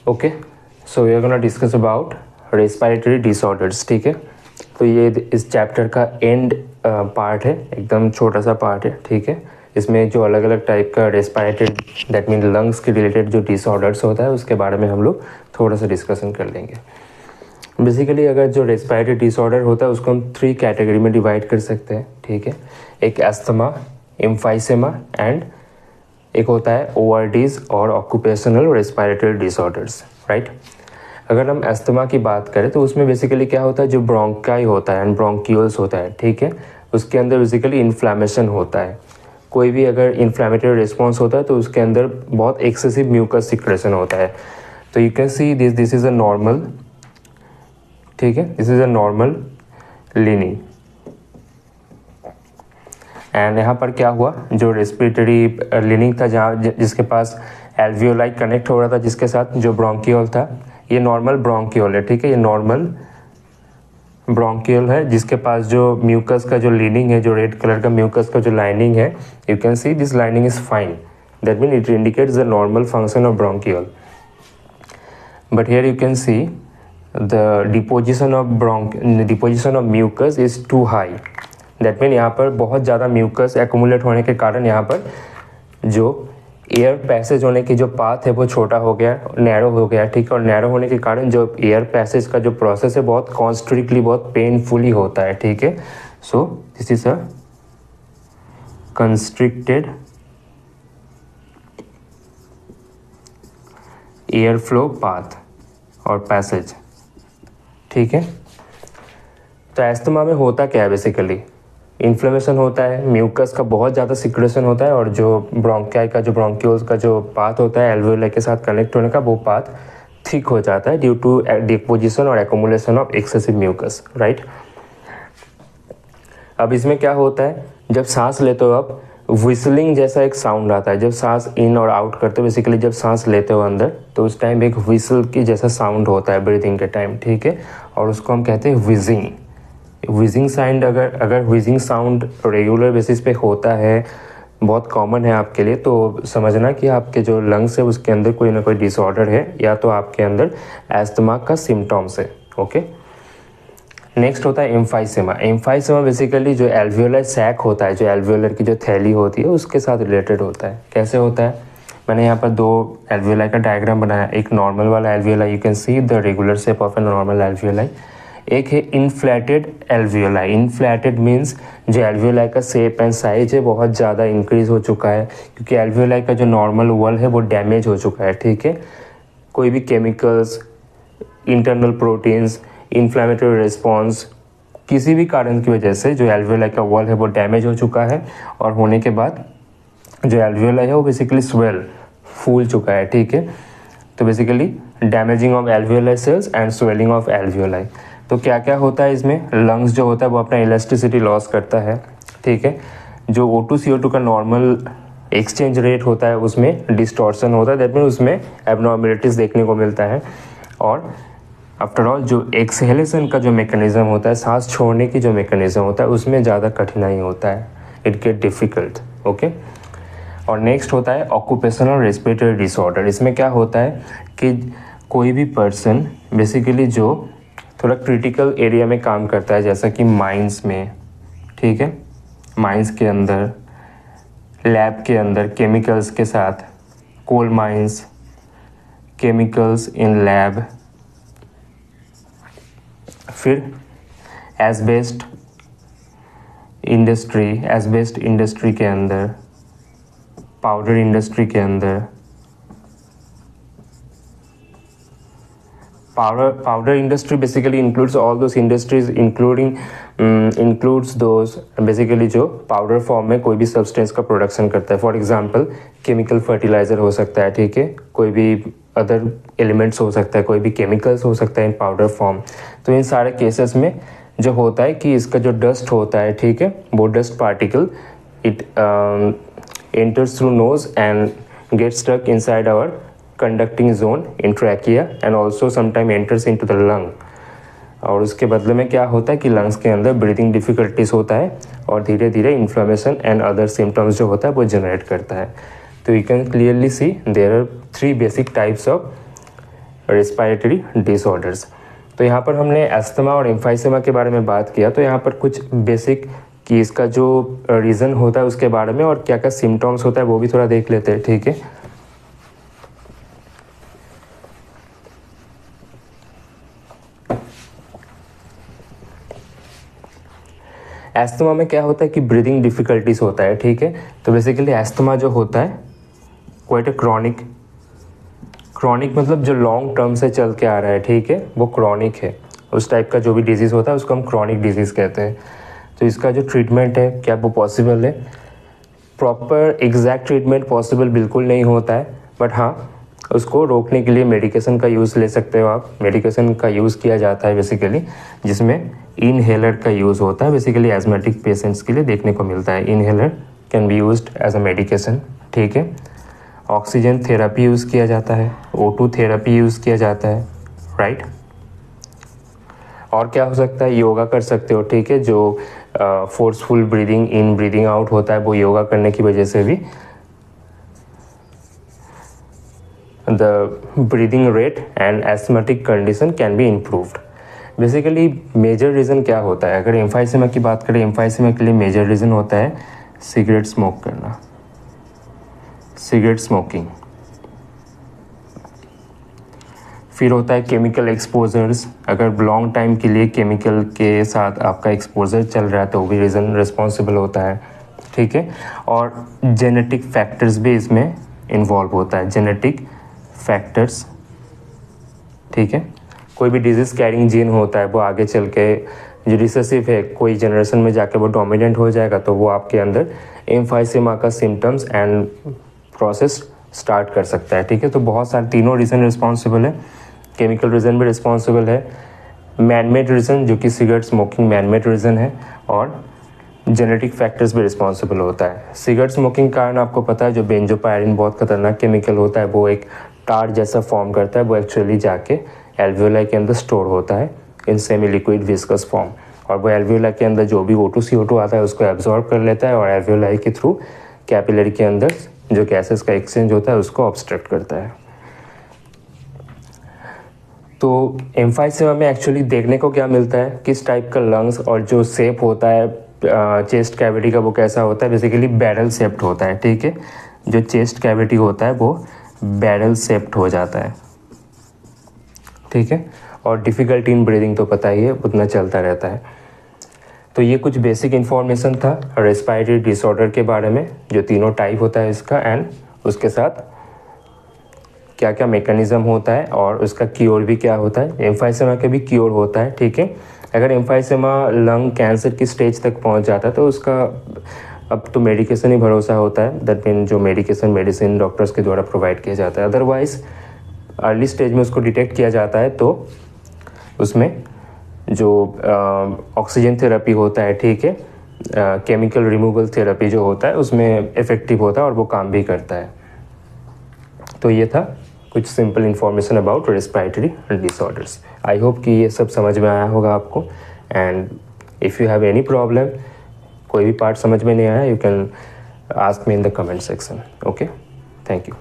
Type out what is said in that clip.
Okay, so we are gonna discuss about respiratory disorders. ठीक है, तो ये इस चैप्टर का एंड पार्ट है, एकदम छोटा सा पार्ट है। ठीक है, इसमें जो अलग अलग टाइप का रेस्पिरेटरी दैट मीन लंग्स के रिलेटेड जो डिसऑर्डर्स होता है उसके बारे में हम लोग थोड़ा सा डिस्कशन कर लेंगे। बेसिकली अगर जो रेस्पिरेटरी डिसऑर्डर होता है उसको हम 3 कैटेगरी में डिवाइड कर सकते हैं। ठीक है, एक एस्थमा, एम्फाइसेमा एंड एक होता है ORDs और ऑक्यूपेशनल रेस्पिरेटरी डिसऑर्डर्स, राइट। अगर हम एस्थमा की बात करें तो उसमें बेसिकली क्या होता है, जो ब्रोंकाई होता है एंड ब्रोंक्यूल्स होता है, ठीक है, उसके अंदर बेसिकली इन्फ्लामेशन होता है। कोई भी अगर इन्फ्लामेटरी रिस्पॉन्स होता है तो उसके अंदर बहुत एक्सेसिव म्यूकस सिक्रेशन होता है। तो you can see this is a normal, ठीक है, this is a normal leaning. And यहाँ पर क्या हुआ, जो रेस्पिरेटरी लीनिंग था जहाँ जिसके पास एल्वियोलाई कनेक्ट हो रहा था जिसके साथ जो ब्रोंकियोल था, ये नॉर्मल ब्रोंकियोल है। ठीक है, ये नॉर्मल ब्रोंकियोल है जिसके पास जो म्यूकस का जो लीनिंग है, जो रेड कलर का म्यूकस का जो लाइनिंग है, you can see this lining is fine, that mean it indicates the normal function of bronchiole. But here you can see the deposition of mucus is too high, that mean यहाँ पर बहुत ज़्यादा mucus accumulate होने के कारण यहाँ पर जो एयर पैसेज होने की जो पाथ है वो छोटा हो गया, नैरो हो गया। ठीक है, और नैरो होने के कारण जो एयर पैसेज का जो प्रोसेस है बहुत कॉन्स्ट्रिक्टली, बहुत पेनफुली होता है। ठीक है, so this is a constricted air flow path और पैसेज। ठीक है, तो एस्थमा में होता क्या है, बेसिकली इन्फ्लेमेशन होता है, म्यूकस का बहुत ज़्यादा सिक्रेशन होता है और जो ब्रोंकाई का जो ब्रोंक्यूल्स का जो पाथ होता है एल्वियोलाई के साथ कनेक्ट होने का, वो पाथ थिक हो जाता है ड्यू टू डिपोजिशन और accumulation of excessive mucus, right. अब इसमें क्या होता है, जब सांस लेते हो आप, व्हिसलिंग जैसा एक साउंड आता है। जब सांस इन और आउट करते हो, बेसिकली जब सांस लेते हो अंदर, तो उस टाइम एक व्हिसल की जैसा साउंड होता है ब्रीथिंग के टाइम। ठीक है, और उसको हम कहते हैं व्हीजिंग साउंड। अगर व्हीजिंग साउंड रेगुलर बेसिस पे होता है, बहुत कॉमन है आपके लिए, तो समझना कि आपके जो लंग्स है उसके अंदर कोई ना कोई डिसऑर्डर है, या तो आपके अंदर एस्थमा का सिम्टम्स है। ओके, नेक्स्ट होता है एम्फाइसेमा। एम्फाइसेमा बेसिकली जो एल्वियोलर सैक होता है, जो एल्वियोलर की जो थैली होती है उसके साथ रिलेटेड होता है। कैसे होता है, मैंने यहाँ पर 2 एल्वियोलाई का डायग्राम बनाया। एक नॉर्मल वाला alveoli, you can see the regular shape of a normal alveoli. एक है इनफ्लैटेड एल्वियोलाई। इनफ्लैटेड मीन्स जो एल्वियोलाई का शेप एंड साइज है बहुत ज़्यादा इंक्रीज हो चुका है, क्योंकि एल्वियोलाई का जो नॉर्मल वॉल है वो डैमेज हो चुका है। ठीक है, कोई भी chemicals, internal proteins, inflammatory response, किसी भी कारण की वजह से जो एल्वियोलाई का वॉल है वो डैमेज हो चुका है, और होने के बाद जो एल्वियोलाई है वो बेसिकली फूल चुका है। ठीक है, तो basically damaging of alveoli cells and swelling of alveoli. तो क्या क्या होता है इसमें, लंग्स जो होता है वो अपना इलास्टिसिटी लॉस करता है। ठीक है, जो O2 CO2 का नॉर्मल एक्सचेंज रेट होता है उसमें डिस्टॉर्शन होता है, दैट मीन उसमें एबनॉर्मेलिटीज़ देखने को मिलता है। और आफ्टर ऑल जो एक्सहेलेशन का जो मैकेनिज्म होता है, सांस छोड़ने की जो मैकेनिज्म होता है, उसमें ज़्यादा कठिनाई होता है, इट गेट डिफ़िकल्ट। ओके, और नेक्स्ट होता है ऑक्यूपेशनल रेस्पिरेटरी डिसऑर्डर। इसमें क्या होता है कि कोई भी पर्सन बेसिकली जो थोड़ा क्रिटिकल एरिया में काम करता है, जैसा कि माइंस में, ठीक है, माइंस के अंदर, लैब के अंदर केमिकल्स के साथ, coal mines, chemicals in lab, फिर एस्बेस्ट इंडस्ट्री के अंदर, पाउडर इंडस्ट्री के अंदर, powder industry basically includes all those industries includes those basically जो पाउडर फॉर्म में कोई भी सब्सटेंस का प्रोडक्शन करता है। फॉर एग्जांपल केमिकल फर्टिलाइजर हो सकता है, ठीक है, कोई भी अदर एलिमेंट्स हो सकता है, कोई भी केमिकल्स हो सकता है इन पाउडर फॉर्म। तो इन सारे केसेस में जो होता है कि इसका जो डस्ट होता है, ठीक है, वो dust particle it enters through nose and get stuck inside our conducting zone in trachea and also sometime enters into the lung, और उसके बदले में क्या होता है कि लंग्स के अंदर ब्रीथिंग डिफिकल्टीज होता है और धीरे धीरे इन्फ्लेमेशन एंड अदर सिम्टम्स जो होता है वो जनरेट करता है। तो you can clearly see there are 3 basic types of respiratory disorders. तो यहाँ पर हमने अस्थमा और एम्फाइसेमा के बारे में बात किया। तो यहाँ पर कुछ बेसिक कि इसका जो रीज़न होता है उसके बारे में और क्या क्या सिम्टम्स होता है वो भी थोड़ा देख लेते हैं, ठीक है। एस्थमा में क्या होता है कि ब्रीदिंग डिफ़िकल्टीज होता है, ठीक है। तो बेसिकली एस्थमा जो होता है क्वाइट अ क्रॉनिक मतलब जो लॉन्ग टर्म से चल के आ रहा है, ठीक है, वो क्रॉनिक है। उस टाइप का जो भी डिजीज़ होता है उसको हम क्रॉनिक डिजीज़ कहते हैं। तो इसका जो ट्रीटमेंट है क्या वो पॉसिबल है? प्रॉपर एग्जैक्ट ट्रीटमेंट पॉसिबल बिल्कुल नहीं होता है, बट हाँ उसको रोकने के लिए मेडिकेशन का यूज़ ले सकते हो आप। मेडिकेशन का यूज़ किया जाता है बेसिकली, जिसमें इनहेलर का यूज़ होता है। बेसिकली एजमेटिक पेशेंट्स के लिए देखने को मिलता है inhaler can be used as a medication, ठीक है। ऑक्सीजन थेरेपी यूज़ किया जाता है, O2 थेरेपी यूज़ किया जाता है, राइट। और क्या हो सकता है? योगा कर सकते हो, ठीक है। जो forceful breathing in breathing out होता है वो योगा करने की वजह से भी the breathing rate and asthmatic condition can be improved. Basically major reason क्या होता है? अगर एम्फाइसेमा की बात करें, एम्फाइसेमा के लिए मेजर रीज़न होता है सिगरेट स्मोक करना, सिगरेट स्मोकिंग। फिर होता है केमिकल एक्सपोजर्स। अगर लॉन्ग टाइम के लिए केमिकल के साथ आपका एक्सपोजर चल रहा है तो वो भी रीज़न रिस्पॉन्सिबल होता है, ठीक है। और जेनेटिक फैक्टर्स भी इसमें इन्वॉल्व होता है, जेनेटिक फैक्टर्स, ठीक है। कोई भी डिजीज़ कैरिंग जीन होता है वो आगे चल के जो रिसेसिव है कोई जनरेशन में जाके वो डोमिनेंट हो जाएगा, तो वो आपके अंदर एम्फाइसेमा का सिम्टम्स एंड प्रोसेस स्टार्ट कर सकता है, ठीक है। तो बहुत सारे तीनों रीज़न रिस्पॉन्सिबल है। केमिकल रीज़न भी रिस्पॉन्सिबल है, मैनमेड रीज़न जो कि सिगरेट स्मोकिंग मैनमेड रीज़न है, और जेनेटिक फैक्टर्स भी रिस्पॉन्सिबल होता है। सिगरेट स्मोकिंग कारण आपको पता है जो बेंजोपायरिन बहुत खतरनाक केमिकल होता है, वो एक टार जैसा फॉर्म करता है, वो एक्चुअली जाके एल्वियोलाई के अंदर स्टोर होता है in semi liquid viscous form, और वो एल्वियोलाई के अंदर जो भी O2 CO2 आता है उसको एब्जॉर्ब कर लेता है और एल्वियोलाई के थ्रू कैपिलरी के अंदर जो गैसेस का एक्सचेंज होता है उसको ऑब्स्ट्रक्ट करता है। तो एम्फाइसेमा में एक्चुअली देखने को क्या मिलता है, किस टाइप का लंग्स और जो शेप होता है चेस्ट कैविटी का वो कैसा होता है? बेसिकली बैरल शेप्ड होता है, ठीक है। जो चेस्ट कैविटी होता है वो बैरल शेप्ड हो जाता है, ठीक है। और डिफ़िकल्टी इन ब्रीदिंग तो पता ही है, उतना चलता रहता है। तो ये कुछ बेसिक इन्फॉर्मेशन था रेस्पिरेटरी डिसऑर्डर के बारे में, जो तीनों टाइप होता है इसका, एंड उसके साथ क्या क्या मैकेनिज्म होता है और उसका क्योर भी क्या होता है। एम्फाइसेमा का भी क्योर होता है, ठीक है। अगर एम्फाइसेमा लंग कैंसर की स्टेज तक पहुंच जाता है तो उसका अब तो मेडिकेशन ही भरोसा होता है, दैट मीन जो मेडिसिन डॉक्टर्स के द्वारा प्रोवाइड किया जाता है। अदरवाइज अर्ली स्टेज में उसको डिटेक्ट किया जाता है तो उसमें जो ऑक्सीजन थेरेपी होता है, ठीक है, केमिकल रिमूवल थेरेपी जो होता है उसमें इफ़ेक्टिव होता है और वो काम भी करता है। तो ये था कुछ simple information about respiratory disorders. I hope कि ये सब समझ में आया होगा आपको, and if you have any problem, कोई भी पार्ट समझ में नहीं आया, you can ask me in the comment section. Okay, thank you.